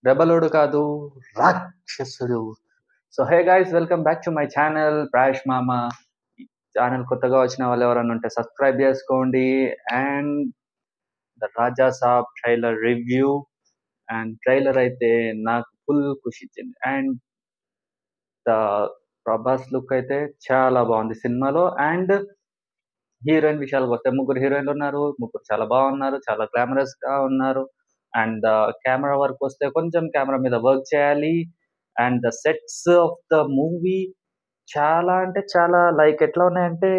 రెబలుడు కాదు, రాక్షసుడు. So hey guys, welcome back to my channel Prash మామ. ఛానల్ కొత్తగా వచ్చిన వాళ్ళు ఎవరైనా ఉంటే సబ్స్క్రైబ్ చేసుకోండి. And the Raja Saab trailer review. And trailer అయితే నాకు ఫుల్ ఖుషి ఇచ్చింది. అండ్ ద ప్రభాస్ లుక్ అయితే చాలా బాగుంది సినిమాలో. అండ్ హీరోయిన్ విషయాలకు వస్తే ముగ్గురు హీరోయిన్లు ఉన్నారు. ముగ్గురు చాలా బాగున్నారు, చాలా గ్లామరస్ గా ఉన్నారు. అండ్ కెమెరా వర్క్ వస్తే కొంచెం కెమెరా మీద వర్క్ చేయాలి. And the sets of the movie చాలా అంటే చాలా లైక్ ఎట్లా ఉన్నాయంటే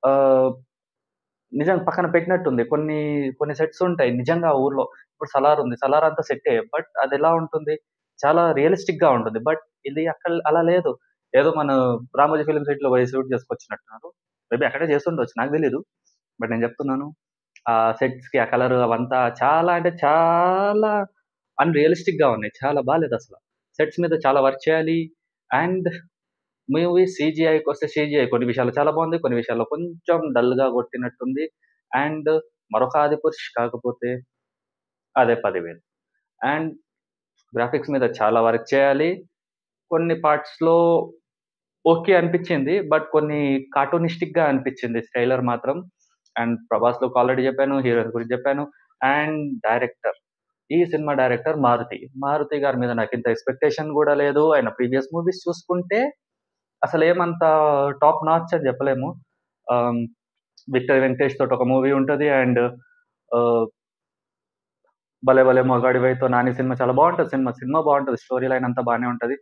ఆ, నిజంగా పక్కన పెట్టినట్టుంది. కొన్ని కొన్ని సెట్స్ ఉంటాయి నిజంగా ఆ ఊర్లో. ఇప్పుడు సలార్ ఉంది, సలార్ అంతా సెట్టే, బట్ అది ఎలా ఉంటుంది, చాలా రియలిస్టిక్ గా ఉంటుంది. బట్ ఇది అక్కడ అలా లేదు. ఏదో మన రామోజీ ఫిలిం సిటీ లో పోయి షూట్ చేసుకొచ్చినట్టున్నారు. మేబీ అక్కడే చేస్తుండొచ్చు, నాకు తెలీదు. బట్ నేను చెప్తున్నాను, ఆ సెట్స్ కి ఆ కలర్ అవంతా చాలా అంటే చాలా అన్రియలిస్టిక్ గా ఉన్నాయి. చాలా బాగాలేదు అసలు. సెట్స్ మీద చాలా వర్క్ చేయాలి. అండ్ మూవీ సీజీఐకి వస్తే సీజీఐ కొన్ని విషయాలు చాలా బాగుంది, కొన్ని విషయాల్లో కొంచెం డల్ గా కొట్టినట్టుంది. అండ్ మరొక ఆదిపురుష్ కాకపోతే అదే 10,000. అండ్ గ్రాఫిక్స్ మీద చాలా వర్క్ చేయాలి. కొన్ని పార్ట్స్ లో ఓకే అనిపించింది, బట్ కొన్ని కార్టూనిస్టిక్ గా అనిపించింది ట్రైలర్ మాత్రం. అండ్ ప్రభాస్ లుక్ ఆల్రెడీ చెప్పాను, హీరోయిన్ గురించి చెప్పాను. అండ్ డైరెక్టర్, ఈ సినిమా డైరెక్టర్ మారుతి. మారుతి గారి మీద నాకు ఇంత ఎక్స్పెక్టేషన్ కూడా లేదు. ఆయన ప్రీవియస్ మూవీస్ చూసుకుంటే అసలు ఏమంత టాప్ నాచ్ అని చెప్పలేము. ఆమ్, విక్టర్ వెంకటేష్ తోటి ఒక మూవీ ఉంటుంది. అండ్ భలే భలే మొగాడివైతో నాని సినిమా చాలా బాగుంటుంది. సినిమా సినిమా బాగుంటుంది, స్టోరీ లైన్ అంతా బాగానే ఉంటుంది.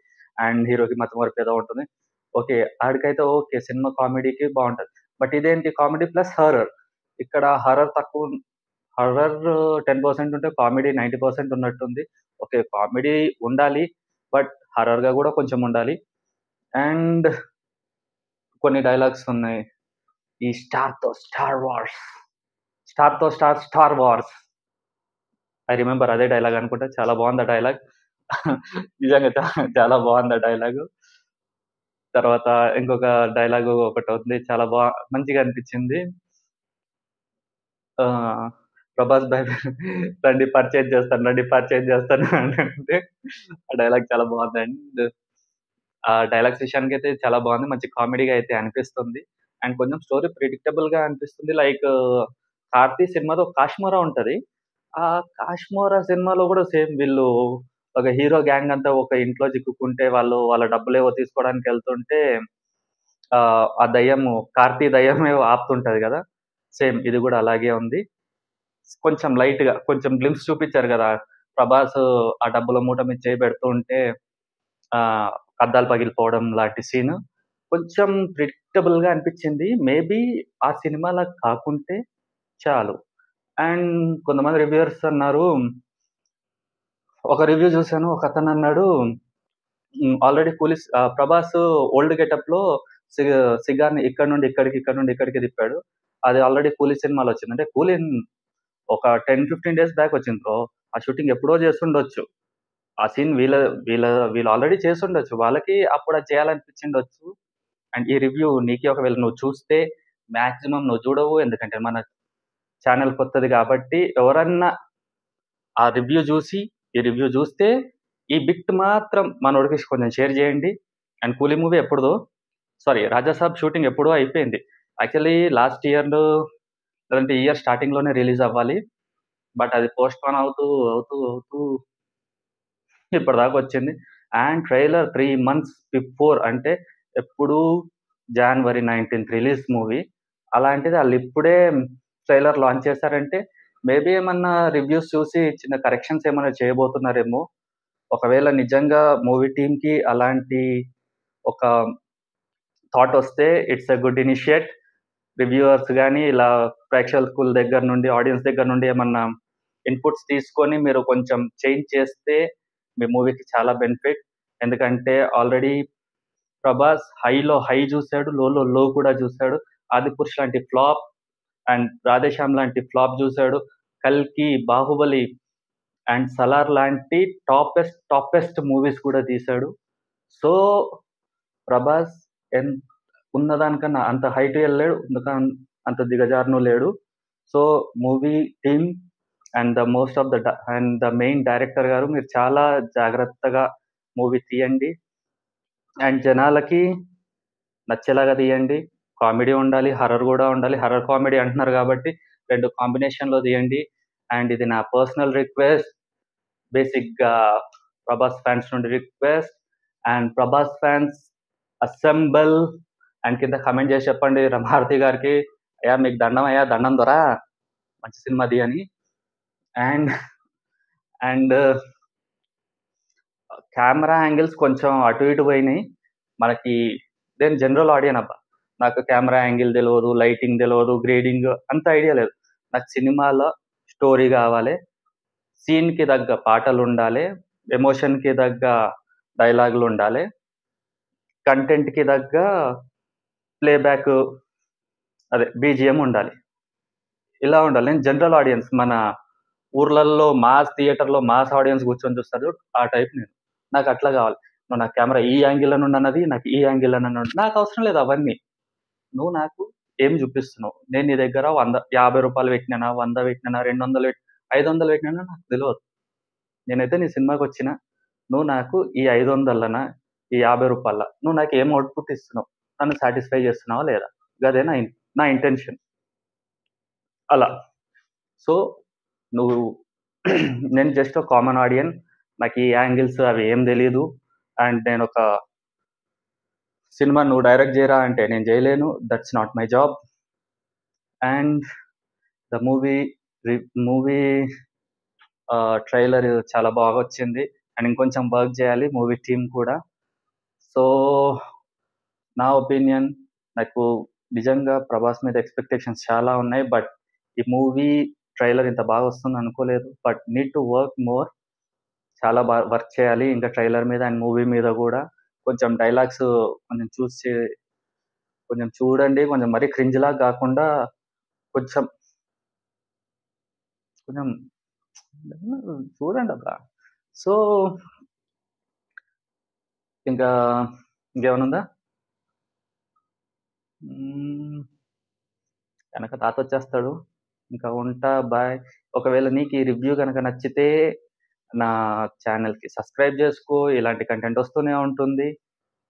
అండ్ హీరోకి మతం వరకు ఏదో ఉంటుంది. ఓకే, ఆడికైతే ఓకే, సినిమా కామెడీకి బాగుంటుంది. బట్ ఇదేంటి, కామెడీ ప్లస్ హర్రర్. ఇక్కడ హర్రర్ తక్కువ, హర్రర్ 10% ఉంటే కామెడీ 90% ఉన్నట్టుంది. ఓకే, కామెడీ ఉండాలి, బట్ హర్రర్ గా కూడా కొంచెం ఉండాలి. అండ్ కొన్ని డైలాగ్స్ ఉన్నాయి. ఈ స్టార్ వార్స్. ఐ రిమెంబర్ అదే డైలాగ్ అనుకుంటా. చాలా బాగుంది ఆ డైలాగ్. నిజంగా చాలా బాగుంది ఆ డైలాగ్. తర్వాత ఇంకొక డైలాగ్ ఒకటి ఉంది, చాలా మంచిగా అనిపించింది. ఆ, ప్రభాస్ భాయ్ రండి పర్చేజ్ చేస్తాను అని అంటే ఆ డైలాగ్ చాలా బాగుంది. అండ్ ఆ డైలాగ్స్ విషయానికి అయితే చాలా బాగుంది, మంచి కామెడీగా అయితే అనిపిస్తుంది. అండ్ కొంచెం స్టోరీ ప్రిడిక్టబుల్ గా అనిపిస్తుంది. లైక్ కార్తీ సినిమాలో కాశ్మోరా ఉంటది. ఆ కాశ్మోరా సినిమాలో కూడా సేమ్ వీళ్ళు ఒక హీరో గ్యాంగ్ అంతా ఒక ఇంట్లో చిక్కుకుంటే వాళ్ళు వాళ్ళ డబ్బులేవో తీసుకోవడానికి వెళ్తుంటే ఆ దయ్యము, కార్తీ దయ్యమే ఆపుతుంటది కదా. సేమ్ ఇది కూడా అలాగే ఉంది. కొంచెం లైట్ గా కొంచెం గ్లిమ్స్ చూపించారు కదా. ప్రభాస్ ఆ డబ్బుల మూట మీద చేయి పెడుతూ ఉంటే ఆ అద్దాలు పగిలిపోవడం లాంటి సీన్ కొంచెం ప్రిడిక్టబుల్ గా అనిపించింది. మేబీ ఆ సినిమాలా కాకుంటే చాలు. అండ్ కొంతమంది రివ్యూవర్స్ అన్నారు, ఒక రివ్యూ చూశాను, ఒక అతను అన్నాడు ఆల్రెడీ ప్రభాస్ ఓల్డ్ గెటప్ లో సిగార్ ని ఇక్కడ నుండి ఇక్కడికి, ఇక్కడ నుండి ఇక్కడికి తిప్పాడు. అది ఆల్రెడీ కూలీ సినిమాలో వచ్చింది. అంటే కూలీ ఒక 10-15 డేస్ బ్యాక్ వచ్చింది బ్రో. ఆ షూటింగ్ ఎప్పుడో చేస్తుండొచ్చు. ఆ సీన్ వీళ్ళ వీళ్ళ వీళ్ళు ఆల్రెడీ చేస్తుండొచ్చు. వాళ్ళకి అప్పుడు అది చేయాలనిపించిండొచ్చు. అండ్ ఈ రివ్యూ నీకే ఒకవేళ నువ్వు చూస్తే, మాక్సిమం నువ్వు చూడవు, ఎందుకంటే మన ఛానల్ కొత్తది కాబట్టి. ఎవరన్నా ఆ రివ్యూ చూసి ఈ రివ్యూ చూస్తే ఈ బిట్ మాత్రం మనోడికి కొంచెం షేర్ చేయండి. అండ్ కూలీ మూవీ ఎప్పుడుదో, సారీ రాజాసాబ్ షూటింగ్ ఎప్పుడో అయిపోయింది. యాక్చువల్లీ లాస్ట్ ఇయర్ లేదంటే ఇయర్ స్టార్టింగ్ లోనే రిలీజ్ అవ్వాలి. బట్ అది పోస్ట్ పోన్ అవుతూ అవుతూ అవుతూ ఇప్పటిదాకా వచ్చింది. అండ్ ట్రైలర్ 3 months బిఫోర్, అంటే ఎప్పుడు January 19th రిలీజ్ మూవీ. అలాంటిది వాళ్ళు ఇప్పుడే ట్రైలర్ లాంచ్ చేశారంటే మేబీ ఏమన్నా రివ్యూస్ చూసి చిన్న కరెక్షన్స్ ఏమైనా చేయబోతున్నారేమో. ఒకవేళ నిజంగా మూవీ టీమ్ కి అలాంటి ఒక థాట్ వస్తే it's a good initiate. Reviewers కానీ ఇలా ప్రేక్షకుల దగ్గర నుండి, ఆడియన్స్ దగ్గర నుండి ఏమన్నా ఇన్పుట్స్ తీసుకొని మీరు కొంచెం చేంజ్ చేస్తే మీ మూవీకి చాలా బెనిఫిట్. ఎందుకంటే ఆల్రెడీ ప్రభాస్ హైలో హై చూశాడు, లోలో లో కూడా చూశాడు. ఆదిపురుష్ లాంటి ఫ్లాప్ అండ్ రాధేశ్యామ్ లాంటి ఫ్లాప్ చూశాడు. కల్కి, బాహుబలి అండ్ సలార్ లాంటి టాపెస్ట్ మూవీస్ కూడా తీశాడు. సో ప్రభాస్ ఉన్నదానికన్నా అంత హైట్ వెళ్ళాడు, అంత దిగజారును లేడు. So movie team and the main director గారు మీరు చాలా జాగ్రత్తగా మూవీ తీయండి. అండ్ జనాలకి నచ్చేలాగా తీయండి. కామెడీ ఉండాలి, హర్రర్ కూడా ఉండాలి. హర్రర్ కామెడీ అంటున్నారు కాబట్టి 2 కాంబినేషన్‌లో తీయండి. అండ్ ఇది నా పర్సనల్ రిక్వెస్ట్. బేసిక్‌గా ప్రభాస్ ఫ్యాన్స్ నుండి request. And Prabhas fans assemble and కింద కామెంట్ చేసి చెప్పండి మారుతి గారికి, "అయ్యా మీకు దండం అయ్యా, దండం దొర మంచి సినిమా అని." అండ్ అండ్ కెమెరా యాంగిల్స్ కొంచెం అటు ఇటు పోయినాయి. మనకి నేను జనరల్ ఆడియన్ అబ్బా. నాకు కెమెరా యాంగిల్ తెలవదు, లైటింగ్ తెలవదు, గ్రేడింగ్ అంత ఐడియా లేదు. నాకు సినిమాలో స్టోరీ కావాలి, సీన్‌కి తగ్గ పాటలుండాలి, ఎమోషన్‌కి తగ్గ డైలాగులుండాలి, కంటెంట్‌కి తగ్గ ప్లేబ్యాక్ అదే బీజీఎం ఉండాలి. ఇలా ఉండాలి. నేను జనరల్ ఆడియన్స్ మన ఊర్లల్లో మాస్ థియేటర్‌లో మాస్ ఆడియన్స్ కూర్చొని చూస్తారు చూడు, ఆ టైప్ నేను. నాకు అట్లా కావాలి. నువ్వు నాకు కెమెరా ఈ యాంగిల్‌లో నుండి అన్నది, నాకు ఈ యాంగిల్‌లో నుండి నాకు అవసరం లేదు అవన్నీ. నువ్వు నాకు ఏం చూపిస్తున్నావు? నేను నీ దగ్గర రూ. 50 పెట్టినానా, 100 పెట్టినానా, 200 500 పెట్టినానా నాకు తెలవదు. నేనైతే నీ సినిమాకొచ్చినా, నువ్వు నాకు ఈ 500లనా, ఈ రూ. 50 నువ్వు నాకు ఏం అవుట్‌పుట్ ఇస్తున్నావు? నన్ను సాటిస్ఫై చేస్తున్నావా లేదా? గదే నా ఇంటెన్షన్. అలా. సో, నువ్వు నేను జస్ట్ ఒక కామన్ ఆడియన్. నాకు ఈ యాంగిల్స్ అవి ఏం తెలీదు. అండ్ నేనొక సినిమా నువ్వు డైరెక్ట్ చేయరా అంటే నేను చేయలేను. That's not my job. And the movie trailer చాలా బాగొచ్చింది. అండ్ ఇంకొంచెం వర్క్ చేయాలి మూవీ టీమ్ కూడా. సో, నా ఒపీనియన్ నాకు నిజంగా 'ప్రభాస్' మీద ఎక్స్‌పెక్టేషన్స్ చాలా ఉన్నాయి. బట్ ఈ మూవీ ట్రైలర్ ఇంత బాగా వస్తుంది అనుకోలేదు. But need to work more. చాలా వర్క్ చేయాలి ఇంకా ట్రైలర్ మీద అండ్ మూవీ మీద కూడా. కొంచెం డైలాగ్స్ కొంచెం కొంచెం చూడండి. కొంచెం మరీ క్రింజ్‌లాగా గాకుండా కొంచెం కొంచెం చూడండబ్బా! సో, ఇంకా ఇంకేమైనా ఉందా? ఎనక తాతొచ్చేస్తాడు. ఇంకా ఉంటా. బాయ్. ఒకవేళ నీకు ఈ రివ్యూ గనక నచ్చితే నా ఛానెల్‌కి సబ్స్క్రైబ్ చేసుకో. ఇలాంటి కంటెంట్ వస్తూనే ఉంటుంది.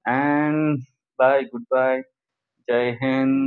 And bye. Good bye. జై హింద్.